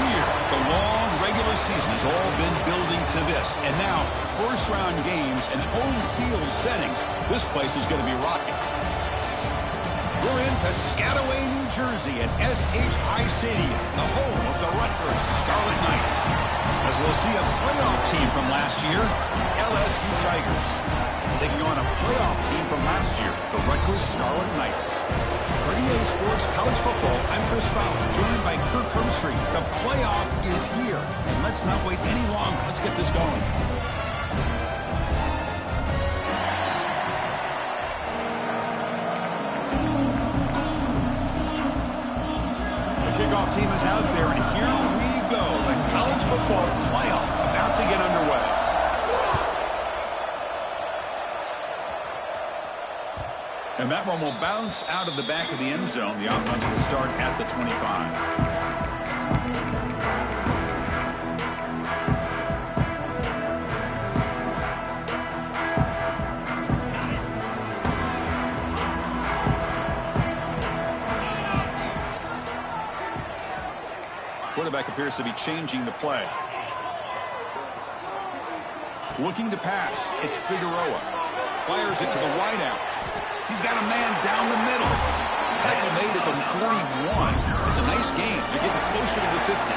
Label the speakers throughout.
Speaker 1: here. The long regular season has all been building to this. And now, first-round games and home field settings. This place is going to be rocking. We're in Piscataway, New Jersey at SHI Stadium, the home of the Rutgers Scarlet Knights. As we'll see a playoff team from last year, the LSU Tigers, taking on a playoff team from last year, the Rutgers Scarlet Knights. For EA Sports College Football, I'm Chris Fowler, joined by Kirk Hermstreet. The playoff is here, and let's not wait any longer. Let's get this going. Kickoff team is out there, and here we go. The college football playoff about to get underway. And that one will bounce out of the back of the end zone. The offense will start at the 25. Quarterback appears to be changing the play. Looking to pass. It's Figueroa. Fires it to the wideout. He's got a man down the middle. Tackle made at the 41. It's a nice game. They're getting closer to the 50.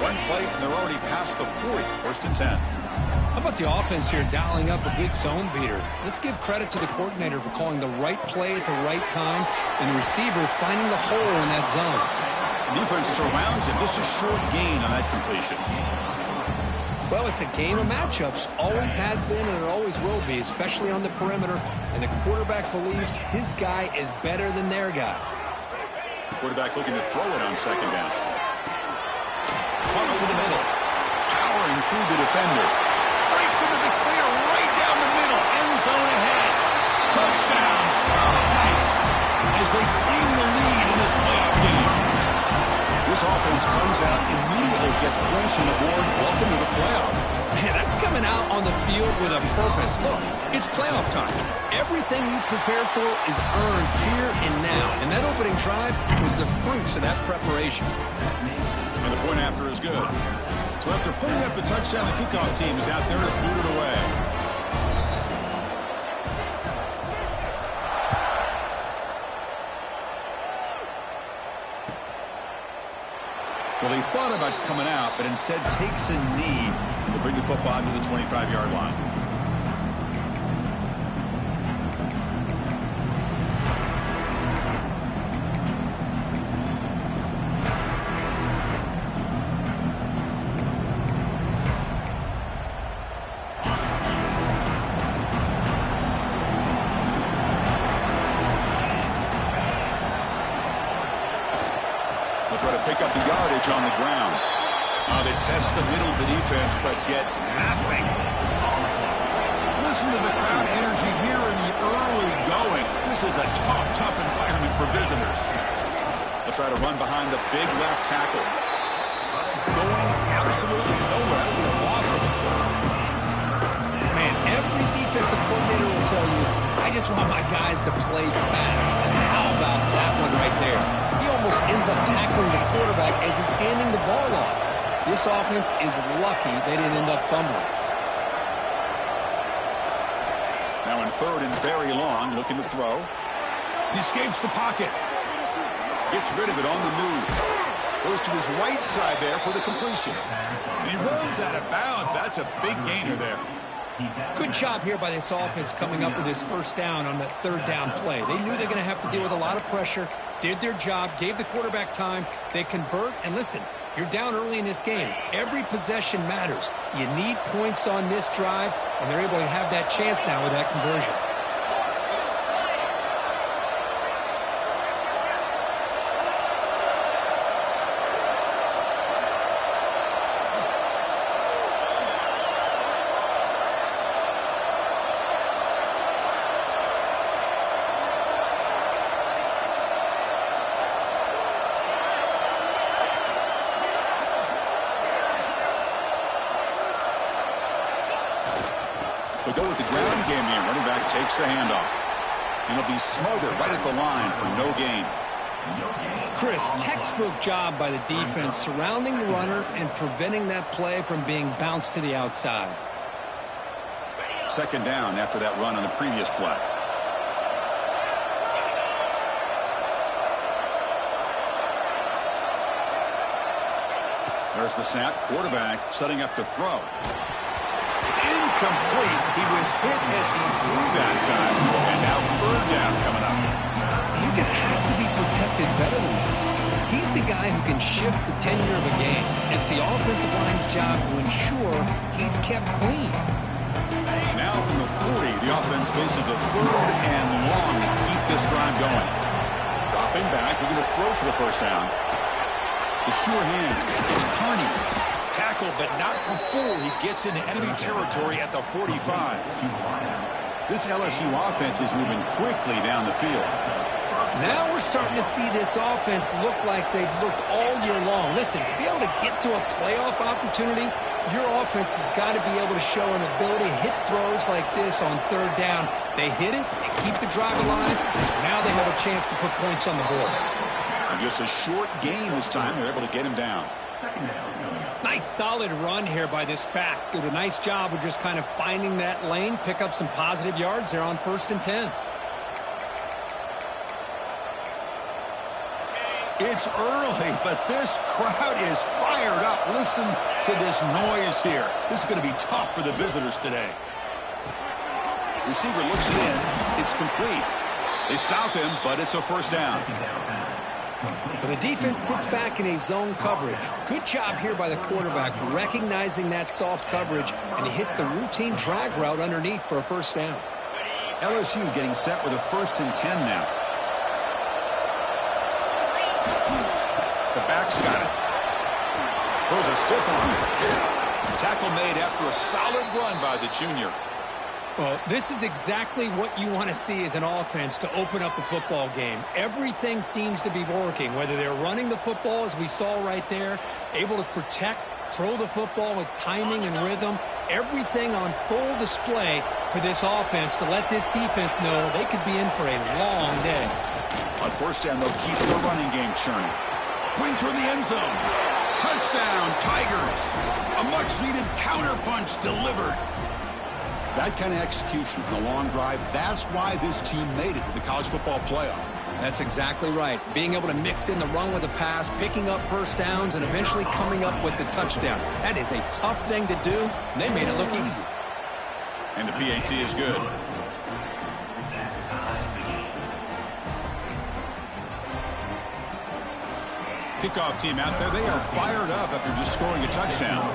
Speaker 1: One play, and they're already past the 40. First and 10.
Speaker 2: How about the offense here dialing up a good zone beater? Let's give credit to the coordinator for calling the right play at the right time and the receiver finding the hole in that zone.
Speaker 1: Defense surrounds him. Just a short gain on that completion.
Speaker 2: Well, it's a game of matchups. Always has been and it always will be, especially on the perimeter. And the quarterback believes his guy is better than their guy.
Speaker 1: Quarterback looking to throw it on second down. Caught over the middle. Powering through the defender. Breaks into the clear right down the middle. End zone ahead. Touchdown, Scarlet Knights, as they claim the lead in this playoff game. This offense comes out immediately, gets points on the board. Welcome to the playoff.
Speaker 2: Man, that's coming out on the field with a purpose. Look, it's playoff time. Everything you prepared for is earned here and now. And that opening drive was the fruits of that preparation.
Speaker 1: And the point after is good. So after putting up the touchdown, the kickoff team is out there to boot it away. Well, he thought about coming out, but instead takes a knee to bring the football to the 25-yard line. Try to pick up the yardage on the ground. They test the middle of the defense, but get nothing. Listen to the crowd energy here in the early going. This is a tough environment for visitors. They'll try to run behind the big left tackle. Going absolutely nowhere. It'll be a loss of the ball.
Speaker 2: Man, every defensive coordinator will tell you, I just want my guys to play fast. And how about that one right there? He almost ends up tackling the quarterback as he's handing the ball off. This offense is lucky they didn't end up fumbling.
Speaker 1: Now in third and very long, looking to throw. He escapes the pocket. Gets rid of it on the move. Goes to his right side there for the completion. And he runs out of bounds. That's a big gainer there.
Speaker 2: Good job here by this offense coming up with this first down on that third down play. They knew they're going to have to deal with a lot of pressure, did their job, gave the quarterback time. They convert, and listen, you're down early in this game. Every possession matters. You need points on this drive, and they're able to have that chance now with that conversion.
Speaker 1: They'll go with the ground game here. Running back takes the handoff. And he'll be smothered right at the line for no gain.
Speaker 2: Chris, textbook job by the defense surrounding the runner and preventing that play from being bounced to the outside.
Speaker 1: Second down after that run on the previous play. There's the snap. Quarterback setting up to throw. It's incomplete. He was hit as he threw that time. And now third down coming up.
Speaker 2: He just has to be protected better than that. He's the guy who can shift the tenure of a game. It's the offensive line's job to ensure he's kept clean.
Speaker 1: Now from the 40, the offense faces a third and long to keep this drive going. Dropping back, we're going to throw for the first down. The sure hand. It's Carney. Tackle, but not before he gets into enemy territory at the 45. This LSU offense is moving quickly down the field.
Speaker 2: Now we're starting to see this offense look like they've looked all year long. Listen, to be able to get to a playoff opportunity, your offense has got to be able to show an ability to hit throws like this on third down. They hit it, they keep the drive alive. Now they have a chance to put points on the board.
Speaker 1: And just a short gain this time. They're able to get him down.
Speaker 2: Nice solid run here by this back. Did a nice job of just kind of finding that lane, pick up some positive yards there on 1st and 10.
Speaker 1: It's early, but this crowd is fired up. Listen to this noise here. This is going to be tough for the visitors today. Receiver looks it in. It's complete. They stop him, but it's a first down.
Speaker 2: But the defense sits back in a zone coverage. Good job here by the quarterback recognizing that soft coverage, and he hits the routine drag route underneath for a first down.
Speaker 1: LSU getting set with a 1st and 10 now. The back's got it. Throws a stiff arm. Tackle made after a solid run by the junior.
Speaker 2: Well, this is exactly what you want to see as an offense to open up a football game. Everything seems to be working, whether they're running the football, as we saw right there, able to protect, throw the football with timing and rhythm, everything on full display for this offense to let this defense know they could be in for a long day.
Speaker 1: On first down, they'll keep the running game churning. Putting toward the end zone. Touchdown, Tigers. A much-needed counterpunch delivered. That kind of execution on a long drive, that's why this team made it to the college football playoff.
Speaker 2: That's exactly right. Being able to mix in the run with the pass, picking up first downs, and eventually coming up with the touchdown. That is a tough thing to do, and they made it look easy.
Speaker 1: And the PAT is good. Kickoff team out there, they are fired up after just scoring a touchdown.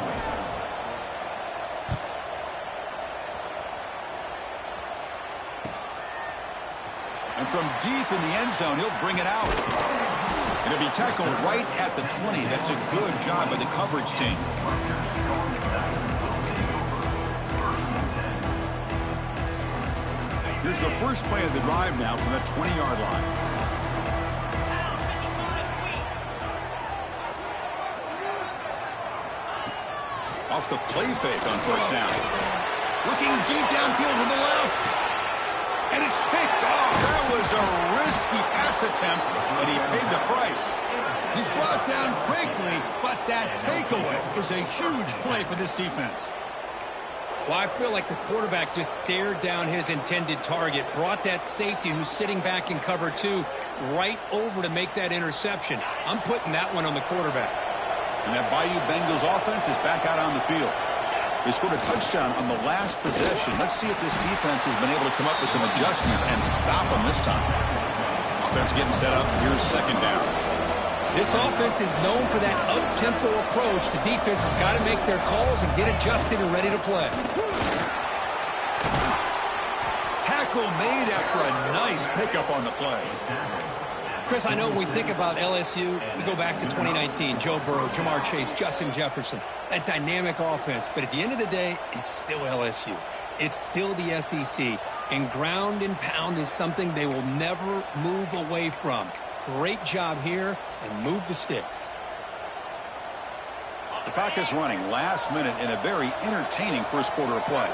Speaker 1: And from deep in the end zone, he'll bring it out. It'll be tackled right at the 20. That's a good job by the coverage team. Here's the first play of the drive now from the 20-yard line. Off the play fake on first down. Looking deep downfield to the left. And it's picked off. That was a risky pass attempt, and he paid the price. He's brought down quickly, but that takeaway is a huge play for this defense.
Speaker 2: Well, I feel like the quarterback just stared down his intended target, brought that safety who's sitting back in cover 2 right over to make that interception. I'm putting that one on the quarterback.
Speaker 1: And that Bayou Bengals offense is back out on the field. They scored a touchdown on the last possession. Let's see if this defense has been able to come up with some adjustments and stop them this time. Offense getting set up. Here's second down.
Speaker 2: This offense is known for that up-tempo approach. The defense has got to make their calls and get adjusted and ready to play.
Speaker 1: Tackle made after a nice pickup on the play.
Speaker 2: Chris, I know when we think about LSU, we go back to 2019, Joe Burrow, Jamar Chase, Justin Jefferson, that dynamic offense. But at the end of the day, it's still LSU. It's still the SEC. And ground and pound is something they will never move away from. Great job here, and move the sticks.
Speaker 1: The clock is running last minute in a very entertaining first quarter of play.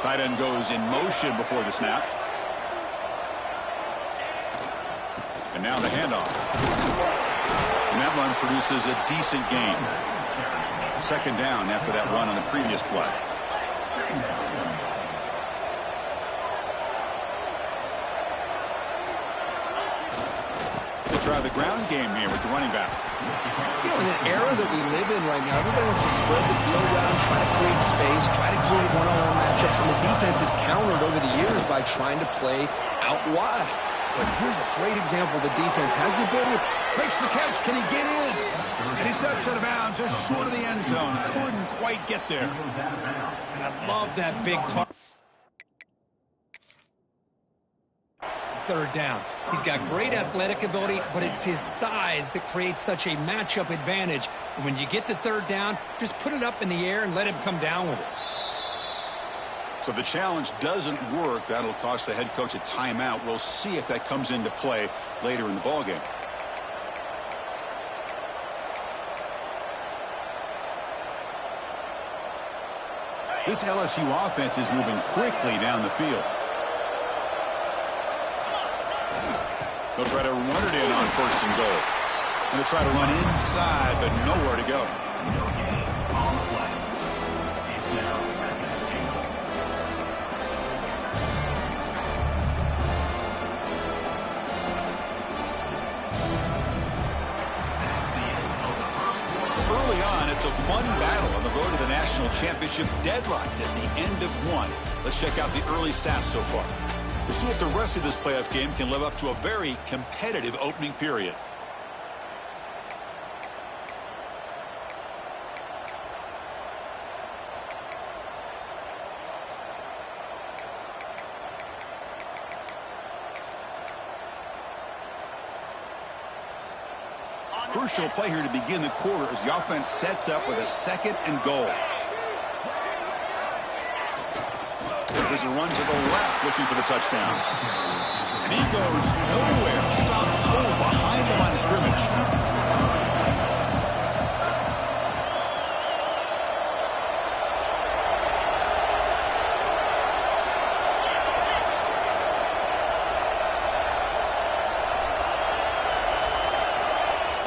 Speaker 1: Tight end goes in motion before the snap. And And now the handoff. And that run produces a decent gain. Second down after that run on the previous play. They try the ground game here with the running back.
Speaker 2: You know, in the era that we live in right now, everybody wants to spread the field around, try to create space, try to create one-on-one matchups, and the defense has countered over the years by trying to play out wide. But here's a great example. The defense has the ability.
Speaker 1: Makes the catch. Can he get in? And he steps out of bounds just short of the end zone. Couldn't quite get there.
Speaker 2: And I love that big target. Third down. He's got great athletic ability, but it's his size that creates such a matchup advantage. And when you get to third down, just put it up in the air and let him come down with it.
Speaker 1: So the challenge doesn't work. That'll cost the head coach a timeout. We'll see if that comes into play later in the ballgame. This LSU offense is moving quickly down the field. They'll try to run it in on first and goal. And they'll try to run inside, but nowhere to go. Early on, it's a fun battle on the road to the national championship, deadlocked at the end of one. Let's check out the early stats so far. We'll see if the rest of this playoff game can live up to a very competitive opening period. Crucial play here to begin the quarter as the offense sets up with a second and goal. There's a run to the left looking for the touchdown. And he goes nowhere. Stopped cold behind the line of scrimmage.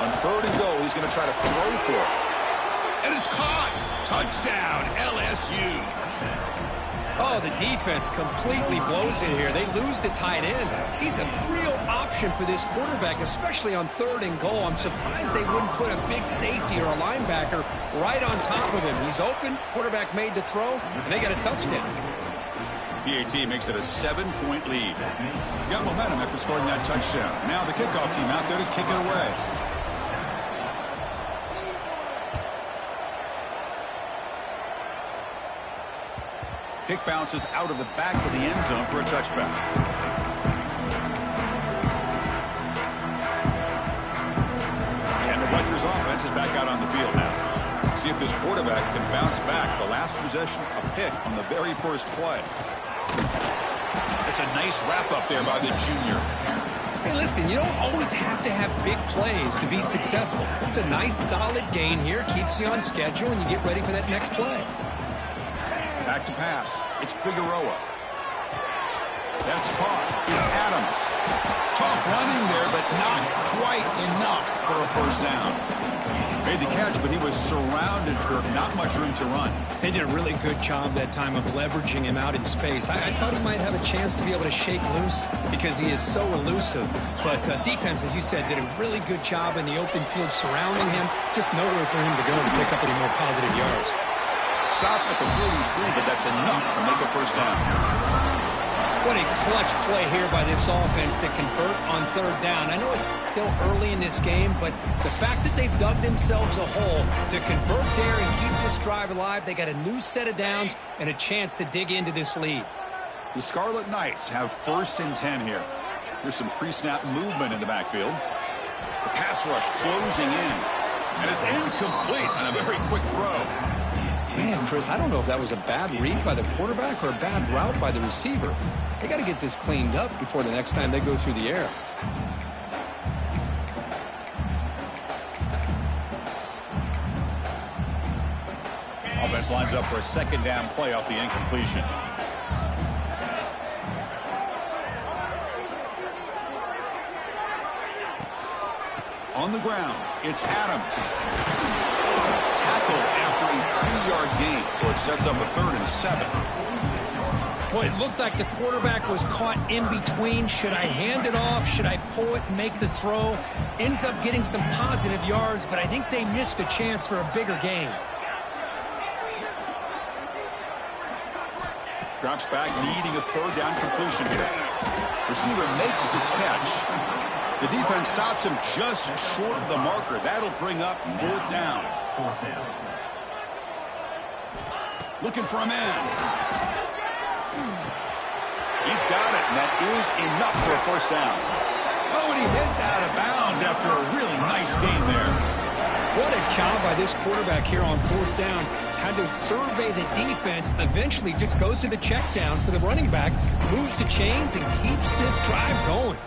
Speaker 1: On third and goal, he's going to try to throw for it. And it's caught. Touchdown, LSU.
Speaker 2: Oh, the defense completely blows it here. They lose the tight end. He's a real option for this quarterback, especially on third and goal. I'm surprised they wouldn't put a big safety or a linebacker right on top of him. He's open, quarterback made the throw, and they got a touchdown.
Speaker 1: PAT makes it a 7-point lead. Got momentum after scoring that touchdown. Now the kickoff team out there to kick it away. Kick bounces out of the back of the end zone for a touchback. And the Rutgers offense is back out on the field now. See if this quarterback can bounce back. The last possession, a pick on the very first play. It's a nice wrap-up there by the junior.
Speaker 2: Hey, listen, you don't always have to have big plays to be successful. It's a nice, solid gain here. Keeps you on schedule, and you get ready for that next play.
Speaker 1: Back to pass. It's Figueroa. That's caught. It's Adams. Tough running there, but not quite enough for a first down. Made the catch, but he was surrounded for not much room to run.
Speaker 2: They did a really good job that time of leveraging him out in space. I thought he might have a chance to be able to shake loose because he is so elusive. But defense, as you said, did a really good job in the open field surrounding him. Just nowhere for him to go to pick up any more positive yards.
Speaker 1: Stop at the 43, but that's enough to make a first down.
Speaker 2: What a clutch play here by this offense to convert on third down. I know it's still early in this game, but the fact that they've dug themselves a hole to convert there and keep this drive alive, they got a new set of downs and a chance to dig into this lead.
Speaker 1: The Scarlet Knights have first and 10 here. There's some pre-snap movement in the backfield. The pass rush closing in, and it's incomplete on a very quick throw.
Speaker 2: Man, Chris, I don't know if that was a bad read by the quarterback or a bad route by the receiver. They got to get this cleaned up before the next time they go through the air.
Speaker 1: Offense lines up for a second down play off the incompletion. On the ground, it's Adams. Tackled after a 3-yard gain, so it sets up a 3rd and 7.
Speaker 2: Boy, it looked like the quarterback was caught in between. Should I hand it off? Should I pull it and make the throw? Ends up getting some positive yards, but I think they missed a chance for a bigger gain.
Speaker 1: Drops back, needing a 3rd down completion here. Receiver makes the catch. The defense stops him just short of the marker. That'll bring up 4th down. Looking for a man. He's got it, and that is enough for a 1st down. Oh, and he heads out of bounds after a really nice gain there.
Speaker 2: What a job by this quarterback here on 4th down. Had to survey the defense, eventually just goes to the check down for the running back, moves the chains, and keeps this drive going.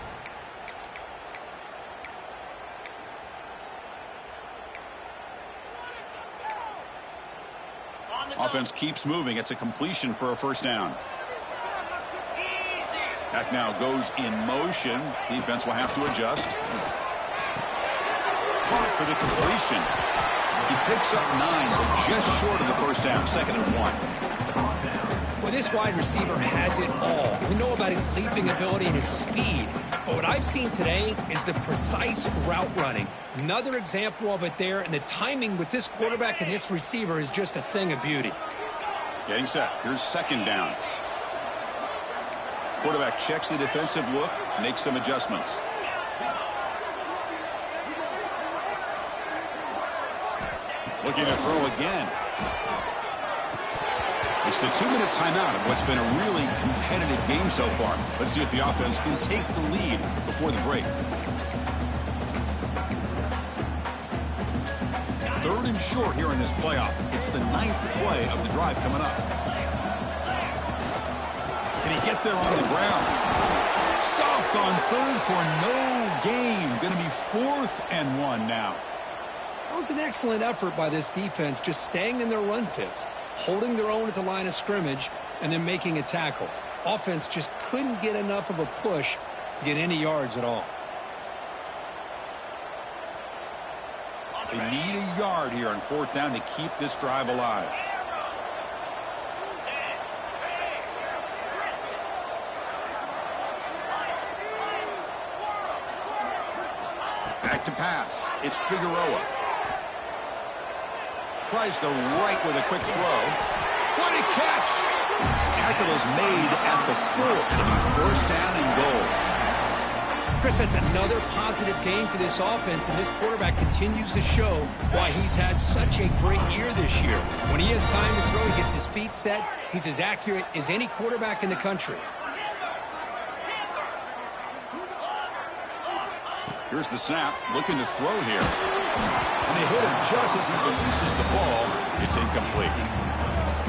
Speaker 1: Offense keeps moving. It's a completion for a 1st down. Back now goes in motion. Defense will have to adjust. Caught for the completion. He picks up 9, so just short of the 1st down. 2nd and 1.
Speaker 2: Well, this wide receiver has it all. We know about his leaping ability and his speed. But what I've seen today is the precise route running. Another example of it there, and the timing with this quarterback and this receiver is just a thing of beauty.
Speaker 1: Getting set. Here's 2nd down. Quarterback checks the defensive look, makes some adjustments. Looking to throw again. It's the 2-minute timeout of what's been a really competitive game so far. Let's see if the offense can take the lead before the break. 3rd and short here in this playoff. It's the 9th play of the drive coming up. Can he get there on the ground? Stopped on 3rd for no gain. Going to be 4th and 1 now.
Speaker 2: That was an excellent effort by this defense, just staying in their run fits, holding their own at the line of scrimmage, and then making a tackle. Offense just couldn't get enough of a push to get any yards at all.
Speaker 1: They need a yard here on 4th down to keep this drive alive. Back to pass. It's Figueroa. Tries the right with a quick throw. What a catch! Tackle is made at the 4. It'll be 1st down and goal.
Speaker 2: Chris, that's another positive game for this offense, and this quarterback continues to show why he's had such a great year this year. When he has time to throw, he gets his feet set. He's as accurate as any quarterback in the country.
Speaker 1: Here's the snap, looking to throw here. And they hit him just as he releases the ball. It's incomplete.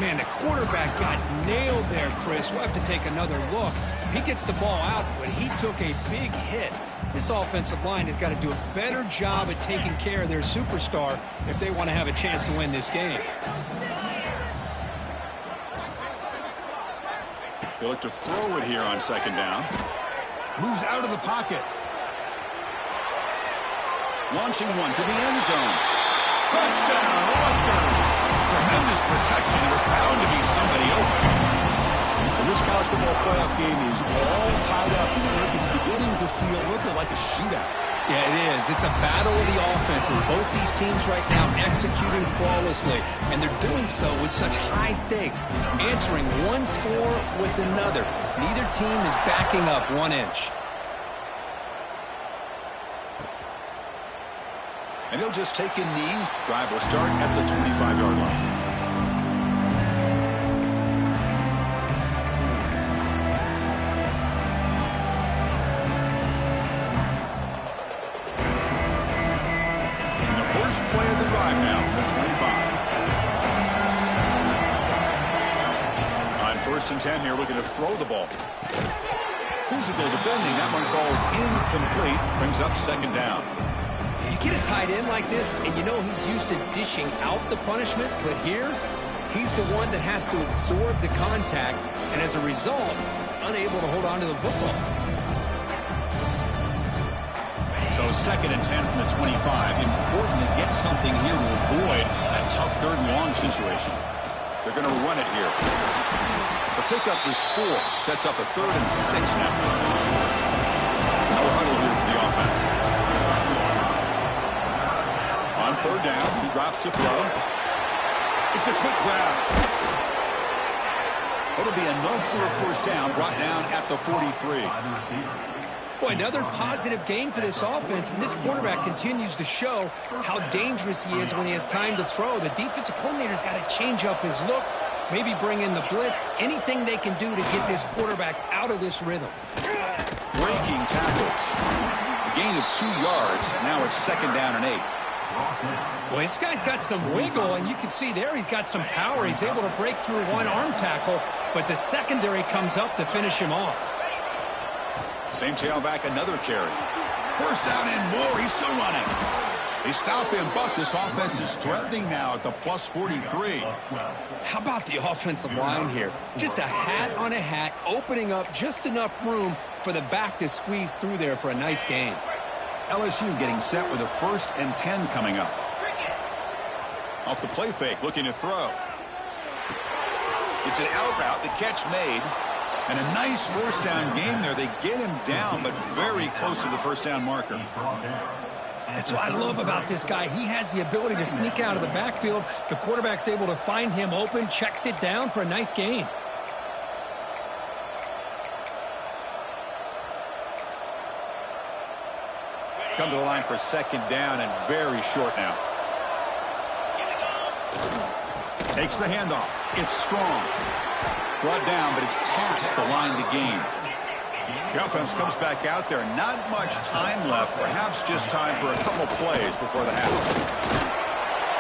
Speaker 2: Man, the quarterback got nailed there, Chris. We'll have to take another look. He gets the ball out, but he took a big hit. This offensive line has got to do a better job at taking care of their superstar if they want to have a chance to win this game.
Speaker 1: They look to throw it here on 2nd down. Moves out of the pocket. Launching one to the end zone. Touchdown, Rutgers. Tremendous protection. There was bound to be somebody open. And this college football playoff game is all tied up. It's beginning to feel a little bit like a shootout.
Speaker 2: Yeah, it is. It's a battle of the offenses. Both these teams right now executing flawlessly. And they're doing so with such high stakes. Answering one score with another. Neither team is backing up 1 inch.
Speaker 1: And he'll just take a knee. Drive will start at the 25-yard line. And the first play of the drive now, the 25. On 1st and 10 here, looking to throw the ball. Physical defending. That one falls incomplete. Brings up 2nd down.
Speaker 2: You get a tight end like this, and you know he's used to dishing out the punishment, but here, he's the one that has to absorb the contact, and as a result, he's unable to hold on to the football.
Speaker 1: So 2nd and 10 from the 25. Important to get something here to avoid that tough 3rd and long situation. They're going to run it here. The pickup is 4. Sets up a 3rd and 6 now. No huddle here for the offense. On 3rd down, he drops to throw. It's a quick grab. It'll be enough for a 1st down, brought down at the 43.
Speaker 2: Boy, another positive game for this offense, and this quarterback continues to show how dangerous he is when he has time to throw. The defensive coordinator's got to change up his looks, maybe bring in the blitz, anything they can do to get this quarterback out of this rhythm.
Speaker 1: Breaking tackles. A gain of 2 yards. Now it's 2nd down and 8.
Speaker 2: Well, this guy's got some wiggle, and you can see there he's got some power. He's able to break through one arm tackle, but the secondary comes up to finish him off.
Speaker 1: Same tailback, another carry. 1st down and more. He's still running. They stop him, but this offense is threatening now at the plus 43.
Speaker 2: How about the offensive line here? Just a hat on a hat, opening up just enough room for the back to squeeze through there for a nice gain.
Speaker 1: LSU getting set with a 1st and 10 coming up. Off the play fake, looking to throw. It's an out route, the catch made. And a nice 1st down gain there. They get him down, but very close to the 1st down marker.
Speaker 2: That's what I love about this guy. He has the ability to sneak out of the backfield. The quarterback's able to find him open, checks it down for a nice gain.
Speaker 1: Come to the line for 2nd down and very short now. Takes the handoff. It's strong. Brought down, but it's past the line to gain. The offense comes back out there. Not much time left. Perhaps just time for a couple plays before the half.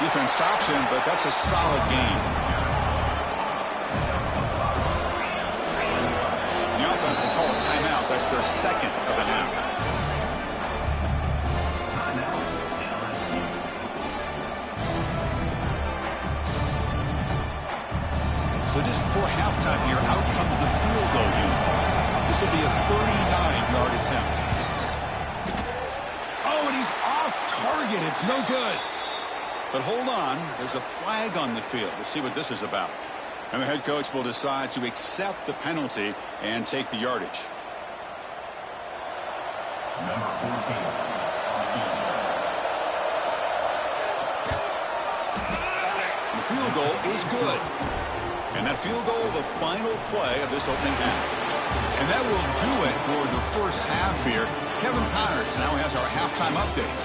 Speaker 1: Defense stops him, but that's a solid gain. The offense will call a timeout. That's their 2nd of the half. So just before halftime here, out comes the field goal unit. This will be a 39-yard attempt. Oh, and he's off target. It's no good. But hold on. There's a flag on the field. We'll see what this is about. And the head coach will decide to accept the penalty and take the yardage.
Speaker 3: Number 14.
Speaker 1: The field goal is good. And that field goal, the final play of this opening half. And that will do it for the 1st half here. Kevin Connors now has our halftime update.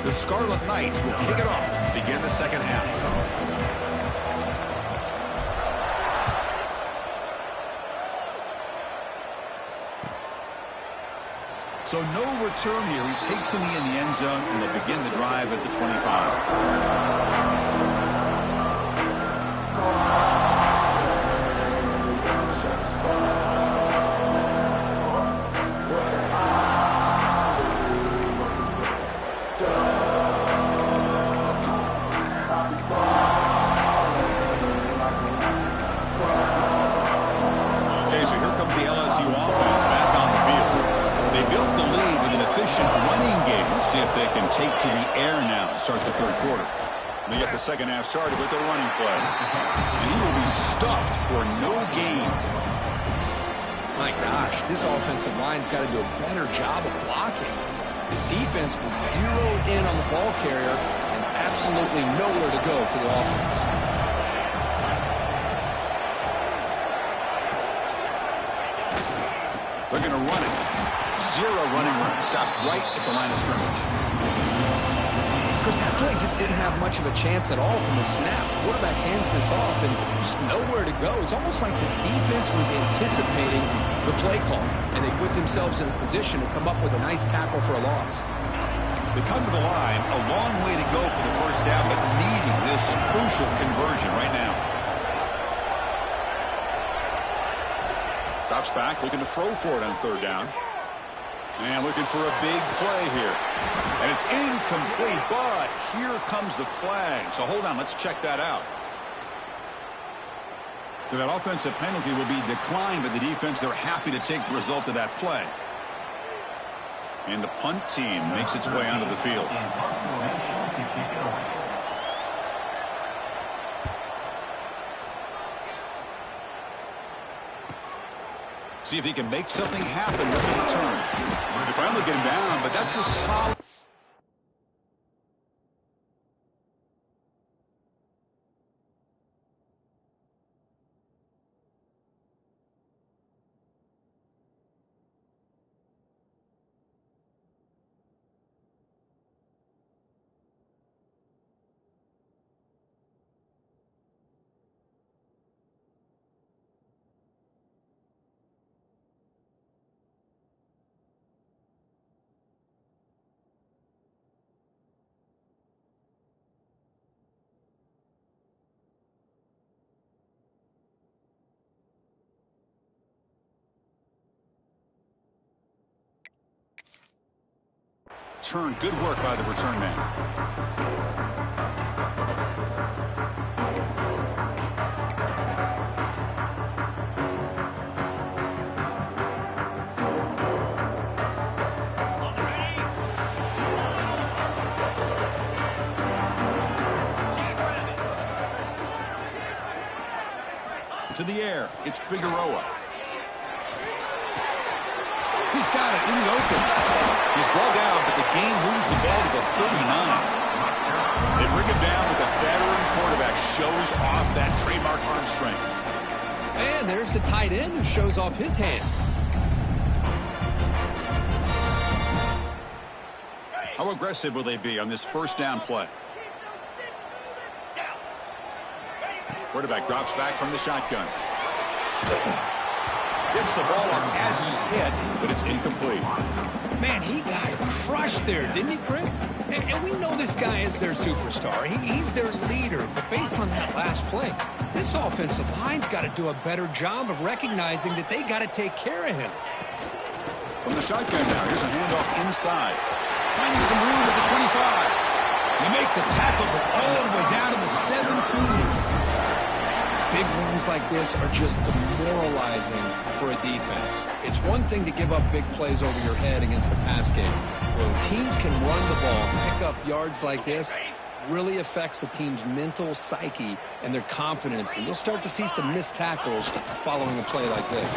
Speaker 1: The Scarlet Knights will kick it off to begin the 2nd half. So no return here. He takes him in the end zone, and they'll begin the drive at the 25. Okay, so here comes the LSU offense back on the field. They built the lead with an efficient running game. Let's see if they can take to the air now to start the 3rd quarter. They get the 2nd half started with a running play. And he will be stuffed for no gain.
Speaker 2: My gosh, this offensive line's got to do a better job of blocking. The defense was zeroed in on the ball carrier and absolutely nowhere to go for the offense.
Speaker 1: They're going to run it. 0 running room. Stopped right at the line of scrimmage.
Speaker 2: Chris, that play just didn't have much of a chance at all from the snap. Quarterback hands this off and just nowhere to go. It's almost like the defense was anticipating the play call, and they put themselves in a position to come up with a nice tackle for a loss.
Speaker 1: They come to the line, a long way to go for the 1st down, but needing this crucial conversion right now. Drops back, looking to throw for it on 3rd down. And looking for a big play here. And it's incomplete, but here comes the flag. So hold on, let's check that out. So that offensive penalty will be declined by the defense. They're happy to take the result of that play. And the punt team makes its way onto the field. See if he can make something happen with the return. They finally get him down, but that's a solid. Turn, good work by the return man. To the air, it's Figueroa. He's got it in the open. He's brought down, but the game moves the ball to the 39. They bring him down with the veteran quarterback. Shows off that trademark arm strength.
Speaker 2: And there's the tight end who shows off his hands.
Speaker 1: How aggressive will they be on this first down play? Quarterback drops back from the shotgun. Gets the ball off as he's hit, but it's incomplete.
Speaker 2: Man, he got crushed there, didn't he, Chris? And we know this guy is their superstar. He's their leader. But based on that last play, this offensive line's got to do a better job of recognizing that they got to take care of him.
Speaker 1: From the shotgun now, here's a handoff inside. Finding some room at the 25. They make the tackle, but all the way down to the 17.
Speaker 2: Big runs like this are just demoralizing for a defense. It's one thing to give up big plays over your head against the pass game. When teams can run the ball, pick up yards like this, really affects the team's mental psyche and their confidence. And you'll start to see some missed tackles following a play like this.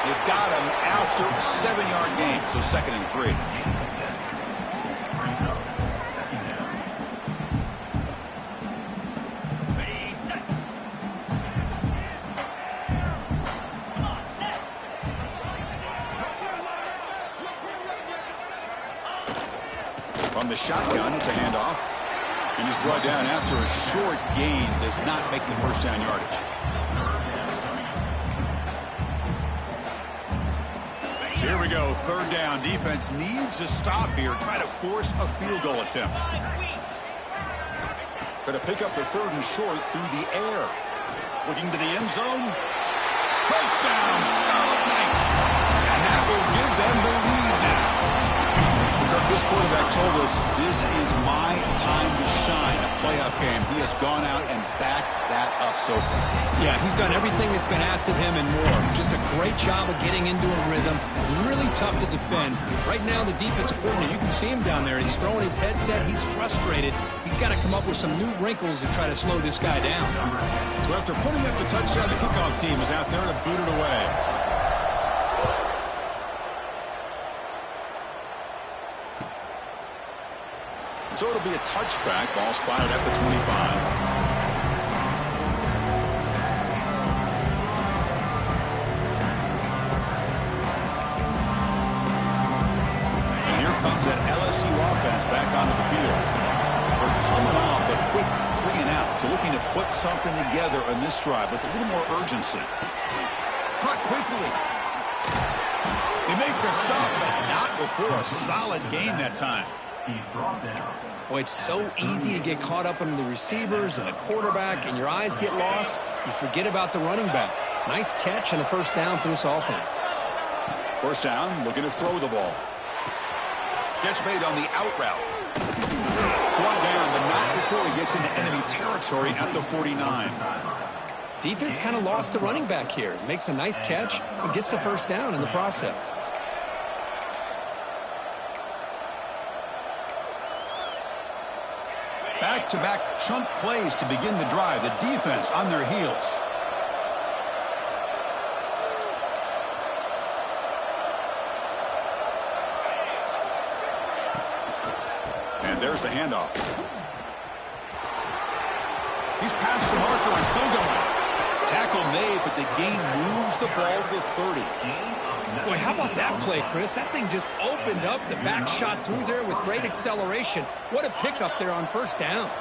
Speaker 1: They've got him after a 7-yard gain, so 2nd and 3. From the shotgun, it's a handoff. And he's brought down after a short gain. Does not make the first down yardage. So here we go, 3rd down. Defense needs a stop here. Try to force a field goal attempt. Going to pick up the 3rd and short through the air. Looking to the end zone. Touchdown, Scarlet Knights. And that will give them the lead now. This quarterback told us this is my time to shine. A playoff game. He has gone out and backed that up so far.
Speaker 2: Yeah, he's done everything that's been asked of him and more. Just a great job of getting into a rhythm. Really tough to defend. Right now, the defensive coordinator, you can see him down there. He's throwing his headset. He's frustrated. He's got to come up with some new wrinkles to try to slow this guy down.
Speaker 1: So after putting up the touchdown, the kickoff team is out there to boot it away. So it'll be a touchback. Ball spotted at the 25. And here comes that LSU offense back onto the field. They're coming off a quick 3 and out. So looking to put something together on this drive with a little more urgency. Caught quickly. They make the stop, but not before a solid gain that time.
Speaker 3: He's brought down.
Speaker 2: Well, it's so easy to get caught up in the receivers and the quarterback, and your eyes get lost. You forget about the running back. Nice catch and a first down for this offense.
Speaker 1: First down, looking to throw the ball. Catch made on the out route. Brought down, but not before he gets into enemy territory at the 49.
Speaker 2: Defense kind of lost the running back here. Makes a nice catch and gets the first down in the process.
Speaker 1: Back-to-back chunk plays to begin the drive. The defense on their heels. And there's the handoff. He's past the marker and still going. Tackle made, but the gain moves the ball to the 30.
Speaker 2: Boy, how about that play, Chris? That thing just opened up. The back shot through there with great acceleration. What a pickup there on first down.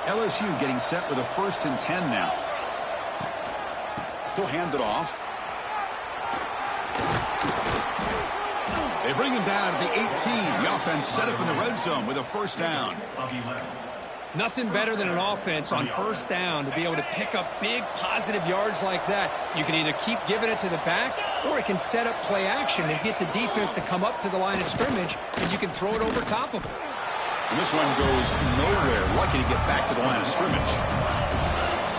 Speaker 1: LSU getting set with a 1st and 10 now. He'll hand it off. They bring him down at the 18. The offense set up in the red zone with a first down.
Speaker 2: Nothing better than an offense on first down to be able to pick up big positive yards like that. You can either keep giving it to the back, or it can set up play action and get the defense to come up to the line of scrimmage, and you can throw it over top of them.
Speaker 1: And this one goes nowhere. Lucky to get back to the line of scrimmage.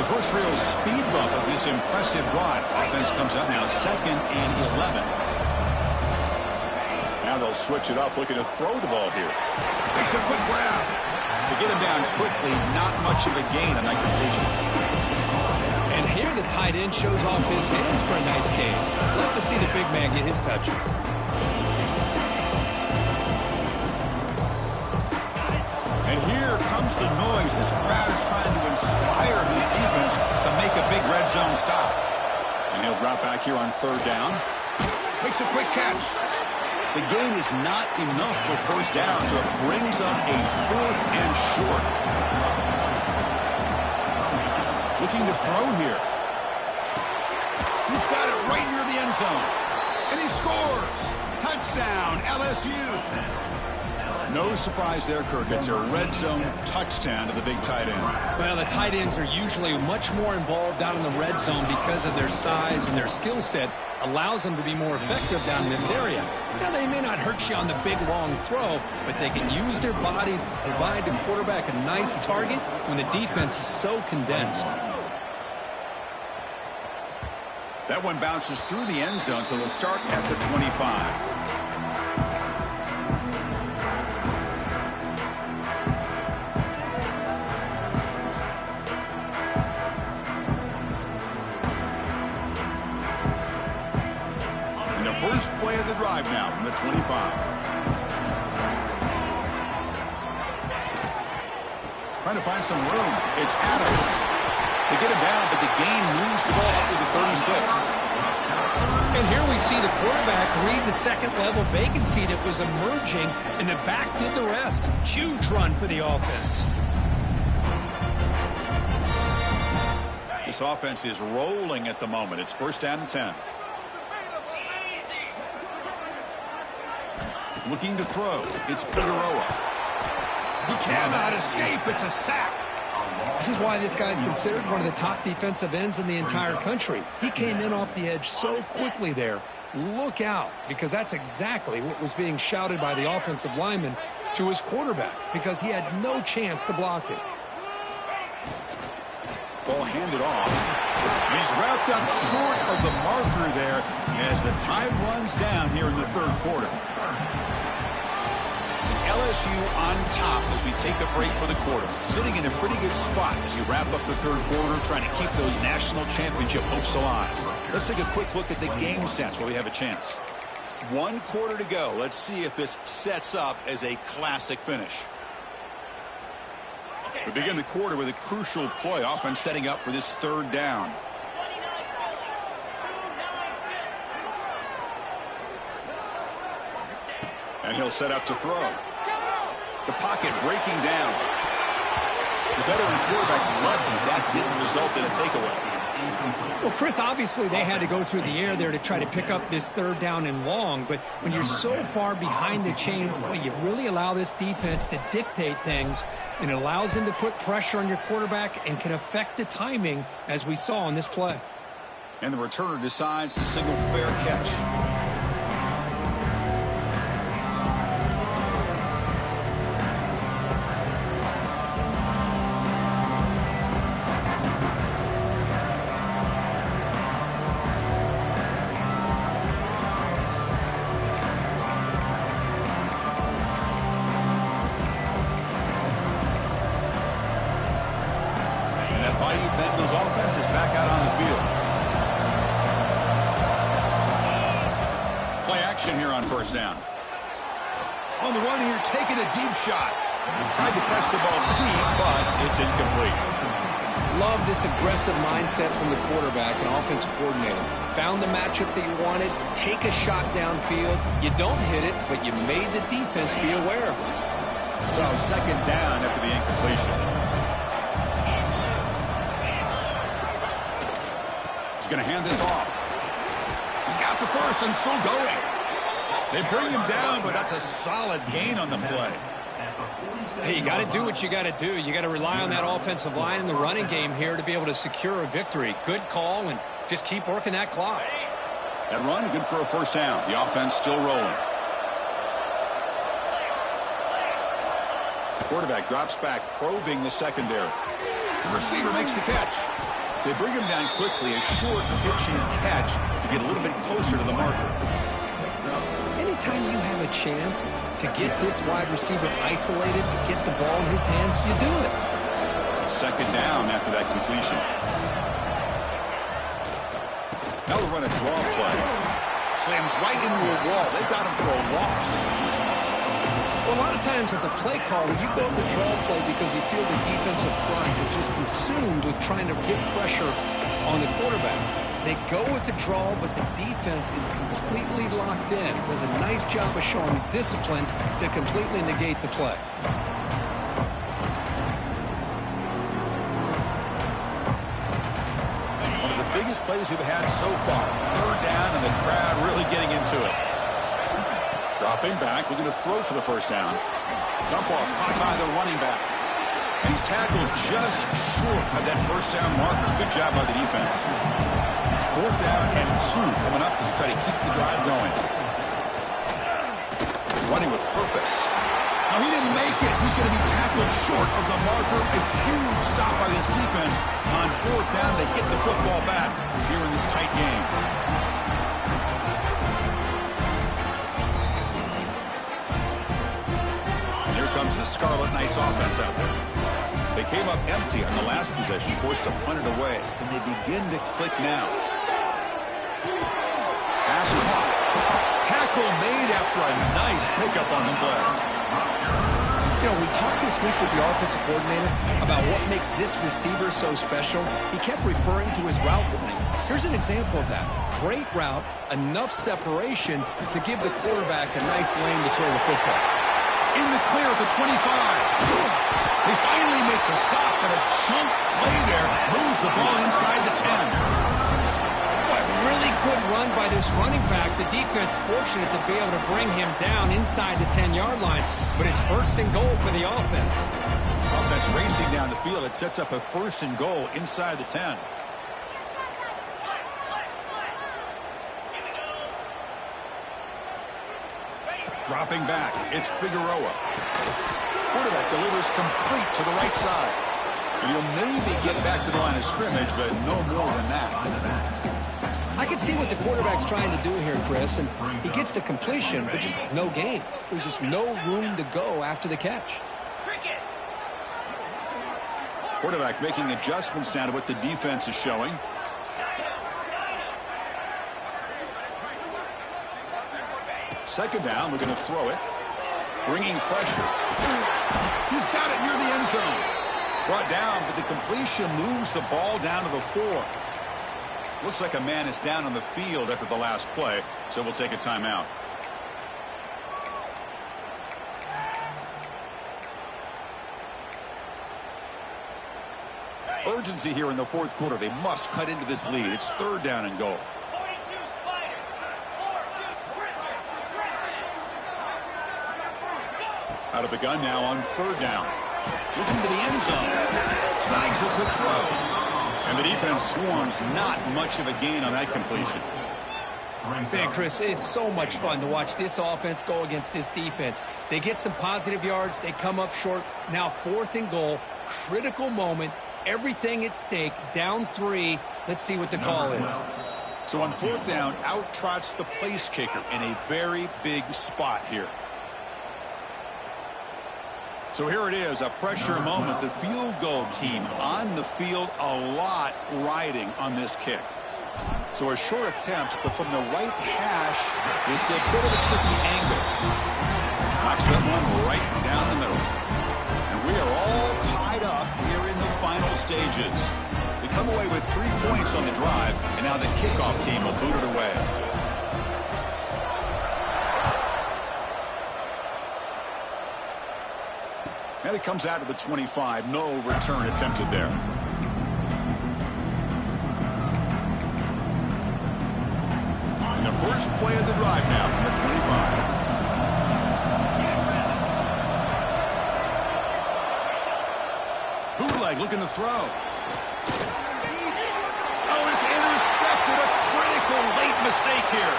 Speaker 1: The first real speed bump of this impressive drive. Offense comes up now 2nd and 11. Now they'll switch it up, looking to throw the ball here. Makes a quick grab. To get him down quickly, not much of a gain on that completion.
Speaker 2: And here the tight end shows off his hands for a nice gain. Love to see the big man get his touches.
Speaker 1: And here comes the noise. This crowd is trying to inspire this defense to make a big red zone stop. And he'll drop back here on 3rd down. Makes a quick catch. The gain is not enough for first down, so it brings up a 4th and short. Looking to throw here. He's got it right near the end zone. And he scores. Touchdown, LSU. No surprise there, Kirk. It's a red zone touchdown to the big tight end.
Speaker 2: Well, the tight ends are usually much more involved down in the red zone because of their size and their skill set. Allows them to be more effective down in this area. Now, they may not hurt you on the big, long throw, but they can use their bodies, provide the quarterback a nice target when the defense is so condensed.
Speaker 1: That one bounces through the end zone, so they'll start at the 25. First play of the drive now from the 25. Trying to find some room. It's Adams. They get him down, but the gain moves the ball up to the 36.
Speaker 2: And here we see the quarterback read the second-level vacancy that was emerging, and the back did the rest. Huge run for the offense.
Speaker 1: This offense is rolling at the moment. It's 1st down and 10. Looking to throw. It's Figueroa. He cannot escape. It's a sack.
Speaker 2: This is why this guy's considered one of the top defensive ends in the entire country. He came in off the edge so quickly there. Look out, because that's exactly what was being shouted by the offensive lineman to his quarterback, because he had no chance to block it.
Speaker 1: Ball handed off. And he's wrapped up short of the marker there as the time runs down here in the 3rd quarter. It's LSU on top as we take a break for the quarter. Sitting in a pretty good spot as you wrap up the 3rd quarter, trying to keep those national championship hopes alive. Let's take a quick look at the game sets while we have a chance. 1 quarter to go. Let's see if this sets up as a classic finish. We begin the quarter with a crucial play. Offense setting up for this 3rd down. And he'll set up to throw. The pocket breaking down. The veteran quarterback lucky that didn't result in a takeaway.
Speaker 2: Well, Chris, obviously they had to go through the air there to try to pick up this 3rd down and long. But when you're so far behind the chains, boy, you really allow this defense to dictate things. And it allows them to put pressure on your quarterback and can affect the timing, as we saw on this play.
Speaker 1: And the returner decides to signal fair catch. back out on the field. Play action here on first down. On the run here, taking a deep shot. Tried to press the ball deep, but it's incomplete.
Speaker 2: Love this aggressive mindset from the quarterback and offensive coordinator. Found the matchup that you wanted. Take a shot downfield. You don't hit it, but you made the defense be aware of it.
Speaker 1: So second down after the incompletion. He's going to hand this off. He's got the first and still going. They bring him down, but that's a solid gain on the play.
Speaker 2: Hey, you got to do what you got to do. You got to rely on that offensive line in the running game here to be able to secure a victory. Good call, and just keep working that clock.
Speaker 1: That run, good for a first down. The offense still rolling. Quarterback drops back, probing the secondary. The receiver makes the catch. They bring him down quickly, a short pitching catch to get a little bit closer to the marker.
Speaker 2: Anytime you have a chance to get this wide receiver isolated, to get the ball in his hands, you do it.
Speaker 1: Second down after that completion. Now we run a draw play. Slams right into a wall. They've got him for a loss.
Speaker 2: Well, a lot of times as a play caller, you go to the draw play because you feel the defensive front is just consumed with trying to get pressure on the quarterback. They go with the draw, but the defense is completely locked in. Does a nice job of showing discipline to completely negate the play.
Speaker 1: One of the biggest plays we've had so far. Third down, and the crowd really getting into it. Dropping back, looking to throw for the first down. Dump off, caught by the running back. And he's tackled just short of that first down marker. Good job by the defense. Fourth down and 2 coming up to try to keep the drive going. Running with purpose. Now he didn't make it. He's going to be tackled short of the marker. A huge stop by this defense. On fourth down, they get the football back here in this tight game. And here comes the Scarlet Knights offense out there. They came up empty on the last possession, forced to punt it away. And they begin to click now. Pass caught. Tackle made after a nice pickup on the play.
Speaker 2: You know, we talked this week with the offensive coordinator about what makes this receiver so special. He kept referring to his route running. Here's an example of that. Great route, enough separation to give the quarterback a nice lane to throw the football.
Speaker 1: In the clear at the 25. They finally make the stop, but a chunk play there moves the ball inside the 10.
Speaker 2: Really good run by this running back. The defense fortunate to be able to bring him down inside the 10-yard line, but it's first and goal for the offense.
Speaker 1: Offense racing down the field. It sets up a first and goal inside the 10. Dropping back, it's Figueroa. Quarterback delivers complete to the right side. And he'll maybe get back to the line of scrimmage, but no more than that.
Speaker 2: I can see what the quarterback's trying to do here, Chris, and he gets the completion, but just no gain. There's just no room to go after the catch.
Speaker 1: Quarterback making adjustments down to what the defense is showing. Second down, we're going to throw it. Bringing pressure. He's got it near the end zone. Brought down, but the completion moves the ball down to the 4. Looks like a man is down on the field after the last play, so we'll take a timeout. Urgency here in the fourth quarter. They must cut into this lead. It's third down and goal. Out of the gun now on third down. Looking to the end zone. Snags a quick throw. And the defense swarms. Not much of a gain on that completion.
Speaker 2: Man, Chris, it's so much fun to watch this offense go against this defense. They get some positive yards. They come up short. Now fourth and goal. Critical moment. Everything at stake. Down 3. Let's see what the call is.
Speaker 1: So on fourth down, out trots the place kicker in a very big spot here. So here it is, a pressure moment. The field goal team on the field, a lot riding on this kick. So a short attempt, but from the right hash, it's a bit of a tricky angle. Knocks that one right down the middle. And we are all tied up here in the final stages. They come away with 3 points on the drive, and now the kickoff team will boot it away. And it comes out to the 25. No return attempted there. And the first play of the drive now from the 25. Bootleg looking to throw. Oh, it's intercepted. A critical late mistake here.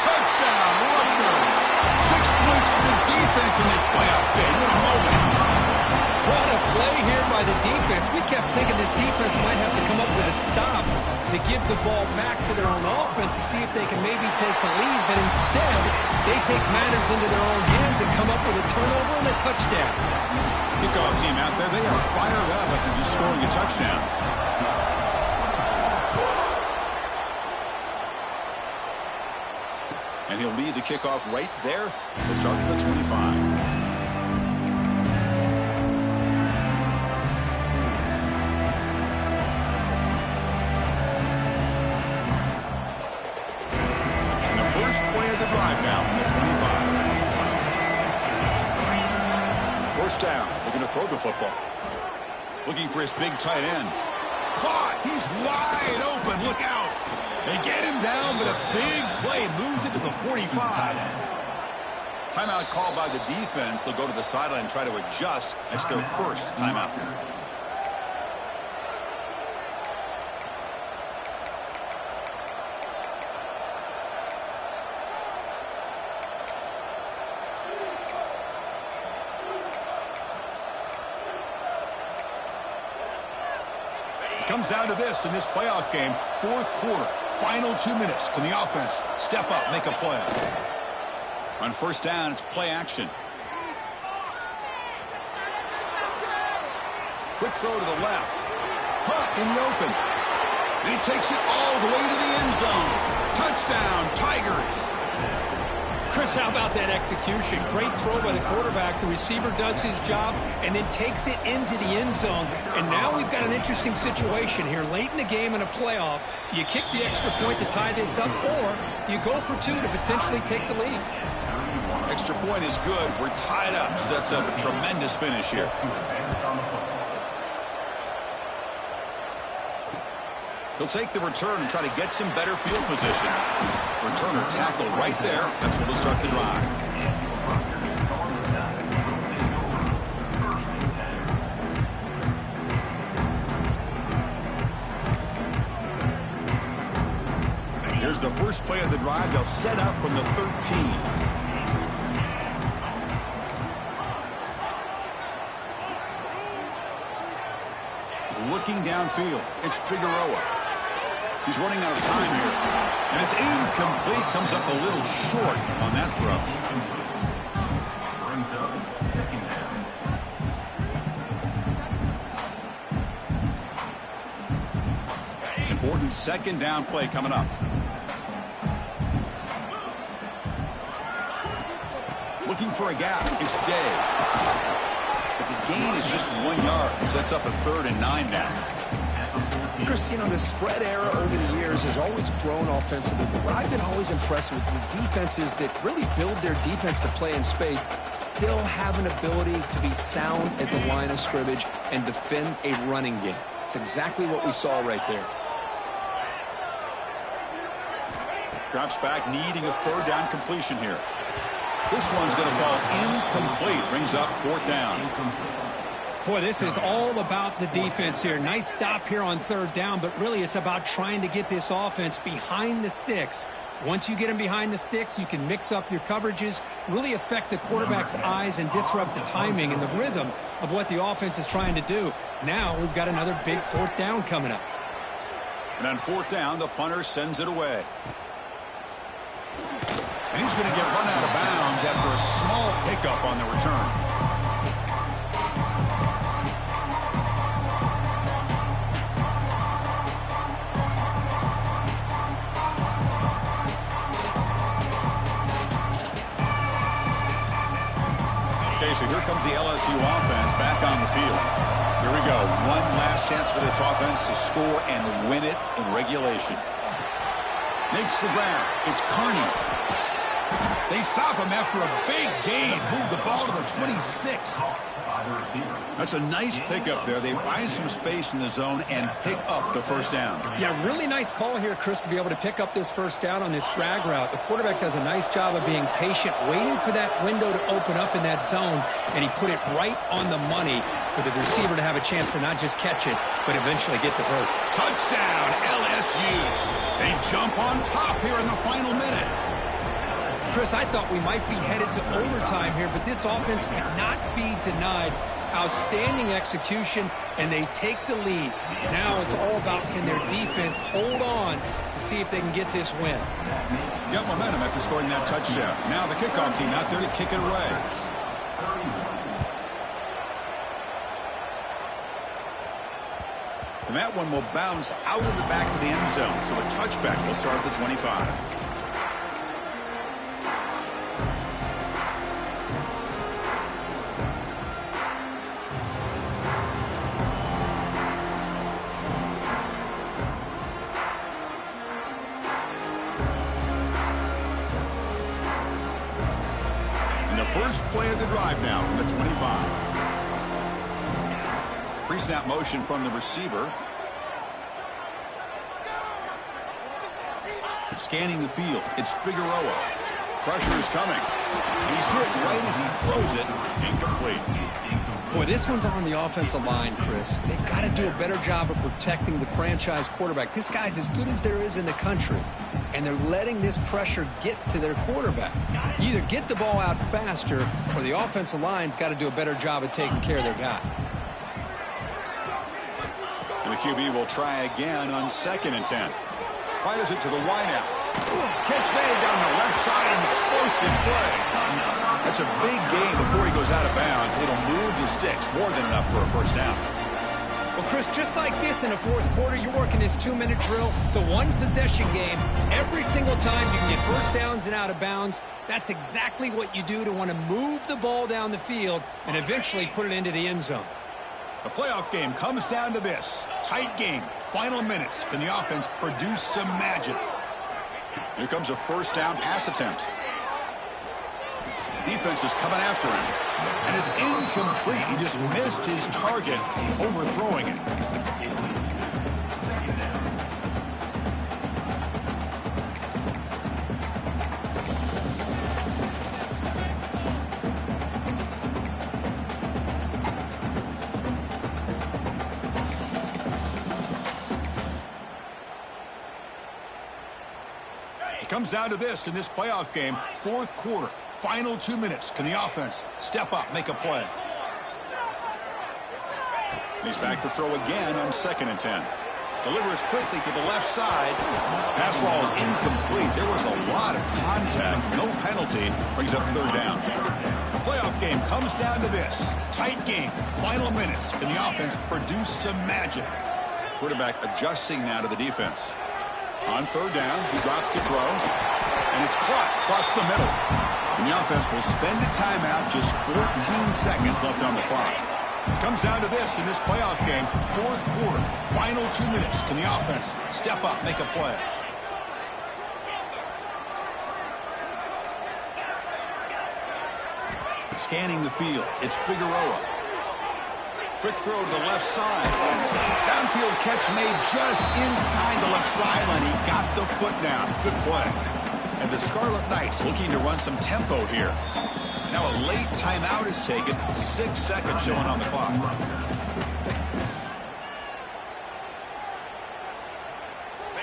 Speaker 1: Touchdown, Rutgers. 6 points for the defense in this playoff game. What a moment.
Speaker 2: What a play here by the defense. We kept thinking this defense might have to come up with a stop to give the ball back to their own offense to see if they can maybe take the lead. But instead, they take matters into their own hands and come up with a turnover and a touchdown.
Speaker 1: Kickoff team out there, they are fired up after just scoring a touchdown. And he'll lead the kickoff right there to start to the 25. First play of the drive now from the 25. First down. Looking to throw the football. Looking for his big tight end. Caught. He's wide open. Look out. They get him down, but a big play moves it to the 45. Timeout called by the defense. They'll go to the sideline and try to adjust. That's their first timeout. Comes down to this in this playoff game. Fourth quarter, final 2 minutes. Can the offense step up, make a play? On first down, it's play action. Quick throw to the left. Hunt in the open. And he takes it all the way to the end zone. Touchdown, Tigers.
Speaker 2: Chris, how about that execution? Great throw by the quarterback. The receiver does his job and then takes it into the end zone. And now we've got an interesting situation here. Late in the game in a playoff, do you kick the extra point to tie this up, or do you go for two to potentially take the lead?
Speaker 1: Extra point is good. We're tied up. Sets up a tremendous finish here. He'll take the return and try to get some better field position. Returner tackle right there. That's what will start the drive. Here's the first play of the drive. They'll set up from the 13. Looking downfield. It's Figueroa. He's running out of time here. And it's incomplete. Comes up a little short on that throw.
Speaker 3: Brings up second down.
Speaker 1: Important second down play coming up. Looking for a gap. It's Day. But the gain is just 1 yard. Sets up a 3rd and 9 now.
Speaker 4: Chris, you know, the spread era over the years has always grown offensively, but what I've been always impressed with defenses that really build their defense to play in space still have an ability to be sound at the line of scrimmage and defend a running game. It's exactly what we saw right there.
Speaker 1: Drops back, needing a 3rd down completion here. This one's going to fall incomplete. Brings up 4th down.
Speaker 2: Boy, this is all about the defense here. Nice stop here on 3rd down, but really it's about trying to get this offense behind the sticks. Once you get them behind the sticks, you can mix up your coverages, really affect the quarterback's eyes and disrupt the timing and the rhythm of what the offense is trying to do. Now we've got another big 4th down coming up.
Speaker 1: And on 4th down, the punter sends it away. And he's going to get run out of bounds after a small pickup on the return. the LSU offense back on the field. Here we go. One last chance for this offense to score and win it in regulation. Makes the grab. It's Carney. They stop him after a big gain. Move the ball to the 26. That's a nice pickup there. They find some space in the zone and pick up the first down.
Speaker 2: Yeah, really nice call here, Chris, to be able to pick up this first down on this drag route. The quarterback does a nice job of being patient, waiting for that window to open up in that zone, and he put it right on the money for the receiver to have a chance to not just catch it, but eventually get the first.
Speaker 1: Touchdown, LSU. They jump on top here in the final minute.
Speaker 2: Chris, I thought we might be headed to overtime here, but this offense would not be denied. Outstanding execution, and they take the lead. Now it's all about can their defense hold on to see if they can get this win.
Speaker 1: Got momentum after scoring that touchdown. Now the kickoff team out there to kick it away. And that one will bounce out of the back of the end zone, so a touchback will start at the 25. First play of the drive now from the 25. Pre-snap motion from the receiver. Scanning the field. It's Figueroa. Pressure is coming. He's hit right as he throws it. Incomplete.
Speaker 4: Boy, this one's on the offensive line, Chris. They've got to do a better job of protecting the franchise quarterback. This guy's as good as there is in the country, and they're letting this pressure get to their quarterback. You either get the ball out faster, or the offensive line's got to do a better job of taking care of their guy.
Speaker 1: And the QB will try again on 2nd and 10. Fires it to the wideout. Catch made down the left side, an explosive play. That's a big gain before he goes out of bounds. It'll move the sticks, more than enough for a first down.
Speaker 2: Well, Chris, just like this in the fourth quarter, you're working this 2-minute drill. It's a one-possession game. Every single time you can get first downs and out of bounds. That's exactly what you do to want to move the ball down the field and eventually put it into the end zone.
Speaker 1: The playoff game comes down to this. Tight game. Final minutes. Can the offense produce some magic? Here comes a first down pass attempt. Defense is coming after him. And it's incomplete. He just missed his target, overthrowing it. It comes down to this in this playoff game, fourth quarter. Final 2 minutes. Can the offense step up, make a play? He's back to throw again on 2nd and 10. Delivers quickly to the left side. Pass ball is incomplete. There was a lot of contact. No penalty. Brings up 3rd down. The playoff game comes down to this. Tight game. Final minutes. Can the offense produce some magic? Quarterback adjusting now to the defense. On 3rd down, he drops to throw. And it's caught across the middle. And the offense will spend a timeout, just 14 seconds left on the clock. It comes down to this in this playoff game, fourth quarter, final 2 minutes. Can the offense step up, make a play? Scanning the field, it's Figueroa. Quick throw to the left side. Downfield catch made just inside the left sideline. He got the foot down. Good play. And the Scarlet Knights looking to run some tempo here. Now a late timeout is taken. 6 seconds showing on the clock.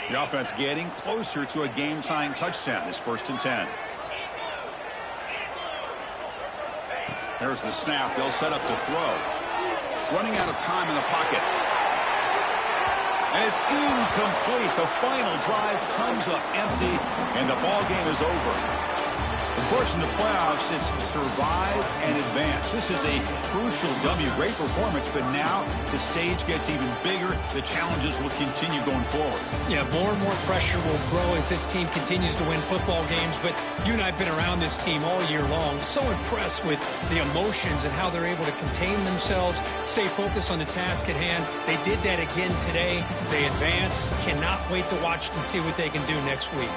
Speaker 1: The offense getting closer to a game-tying touchdown. It's 1st and 10. There's the snap. They'll set up to throw. Running out of time in the pocket. And it's incomplete. The final drive comes up empty, and the ball game is over. Of course, in the playoffs, it's survive and advance. This is a crucial W. Great performance, but now the stage gets even bigger. The challenges will continue going forward.
Speaker 2: Yeah, more and more pressure will grow as this team continues to win football games, but you and I have been around this team all year long. So impressed with the emotions and how they're able to contain themselves, stay focused on the task at hand. They did that again today. They advance. Cannot wait to watch and see what they can do next week.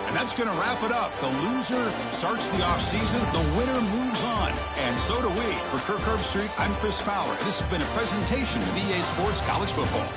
Speaker 1: And that's going to wrap it up. The loser starts the offseason. The winner moves on. And so do we. For Kirk Herbstreit, I'm Chris Fowler. This has been a presentation of EA Sports College Football.